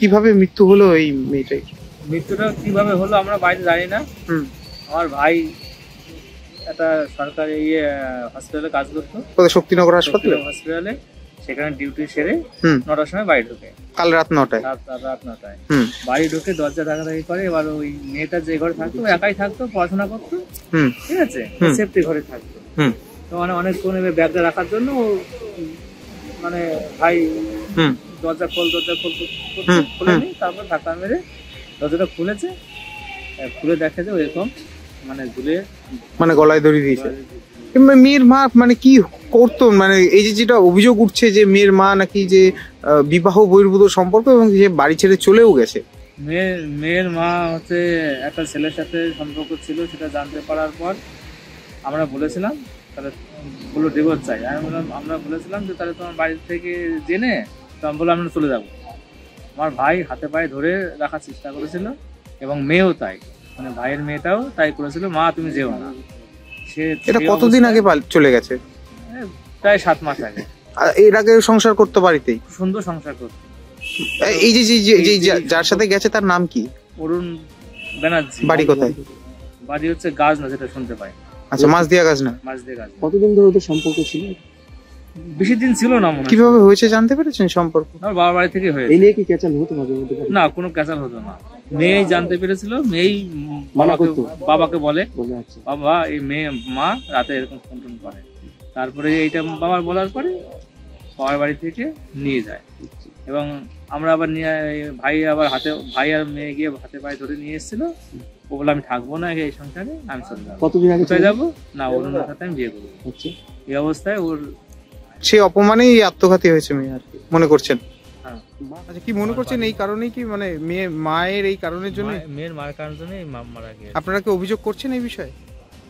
কিভাবে মৃত্যু হলো এই মেয়েটাই? মৃত্যুটা কিভাবে হলো আমরা বাইরে জানি না। আমার ভাই একটা সরকারি হসপিটালে কাজ করতো, শক্তিনগর হসপিটালে। সেখানে ডিউটি সেরে 9টার সময় বাড়ি ঢুকে, কাল রাত 9টায়। রাত 9টায় বাড়ি ঢুকে দরজা ধাক্কাধাক্কি করে। এবার ওই মেয়েটা যে ঘরে থাকতো একাই থাকতো, পড়াশোনা করতো, ঠিক আছে, সেফটি ঘরে থাকতো। তো মানে অনেকক্ষণ ব্যাগটা রাখার জন্য মানে ভাই দরজা খোলেনি, তারপর ধাক্কা মেরে দরজাটা খুলেছে, খুলে দেখে যে এরকম মানে ঝুলে মানে গলায় দড়ি দিয়েছে। মেয়ের মা মানে কি করতো? মানে এই যে যেটা অভিযোগ উঠছে যে মেয়ের মা নাকি যে বিবাহ বহির্ভূত সম্পর্ক এবং যে বাড়ি ছেড়ে চলেও গেছে। মেয়ের মা হচ্ছে একটা ছেলের সাথে সম্পর্ক ছিল, সেটা জানতে পারার পর আমরা বলেছিলাম তাহলে বললো ডিভোর্স চাই। আমরা বলেছিলাম যে তাহলে তোমার বাড়ি থেকে জেনে তো আমি বললাম আমরা চলে যাবো। আমার ভাই হাতে পায়ে ধরে রাখার চেষ্টা করেছিল এবং মেয়েও তাই, মানে ভাইয়ের মেয়েটাও তাই করেছিল, মা তুমি যেও না। এটা কতদিন আগে চলে গেছে? প্রায় 7 মাস আগে। এর আগে সংসার করতো বাড়িতেই? সুন্দর সংসার করতো। এই যে যার সাথে গেছে তার নাম কি? অরুণ ব্যানার্জি। বাড়ি কোথায়? বাড়ি হচ্ছে গাছ না, যেটা শুনতে পাই। আচ্ছা, মাছদিয়া গাছ না? মাছদিয়া গাছ। কতদিন ধরে ওদের সম্পর্ক ছিল? বেশি দিন ছিল না মনে হয়। কিভাবে হয়েছে জানতে পেরেছেন সম্পর্ক? আমার বাবার বাড়ি থেকে হয়েছে। এই নিয়ে কি ক্যাচাল হতো মাঝে মধ্যে? না, কোনো ক্যাচাল হতো না। মেয়েই জানতে পেরেছিল, মেয়েই বাবাকে বলে বাবা এই মেয়ে মা রাতে এরকম ফোন টোন করে। তারপরে এইটা বাবার বলার পরে বাবার বাড়ি থেকে নিয়ে যায় এবং আমরা আবার নিয়ে ভাই আর মেয়ে গিয়ে হাতে পায়ে ধরে নিয়ে এসেছিল। ও বলে আমি থাকবো না এই সংসারে, আমি চলে যাবো। কতদিন আগে কোথায় যাবো? না, ওর সাথে আমি বিয়ে করবো। এই অবস্থায় ওর সে অপমানেই আত্মঘাতী হয়েছে মেয়ে আর কি মনে করছেন? আচ্ছা, কি মনে করছেন এই কারণেই কি মানে মায়ের এই কারণের জন্য? মেয়ের মায়ের কারণের জন্য মারা গেছে। আপনারা কি অভিযোগ করছেন এই বিষয়ে?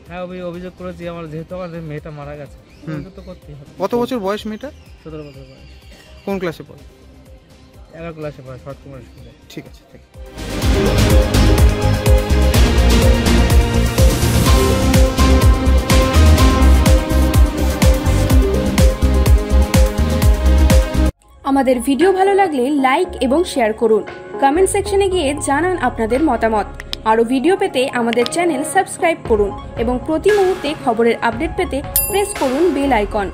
হ্যাঁ, অভিযোগ করেছি। আমার যেহেতু আমাদের মেয়েটা মারা গেছে, অভিযোগ তো করতেই হবে। কত বছর বয়স মেয়েটা? 17 বছর বয়স। কোন ক্লাসে পড়ে? 11 ক্লাসে পড়ে, শর্ট কুমার স্কুলে। ঠিক আছে, ঠিক আছে। আমাদের ভিডিও ভালো লাগলে লাইক এবং শেয়ার করুন। কমেন্ট সেকশনে গিয়ে জানান আপনাদের মতামত। আরও ভিডিও পেতে আমাদের চ্যানেল সাবস্ক্রাইব করুন এবং প্রতি মুহূর্তে খবরের আপডেট পেতে প্রেস করুন বেল আইকন।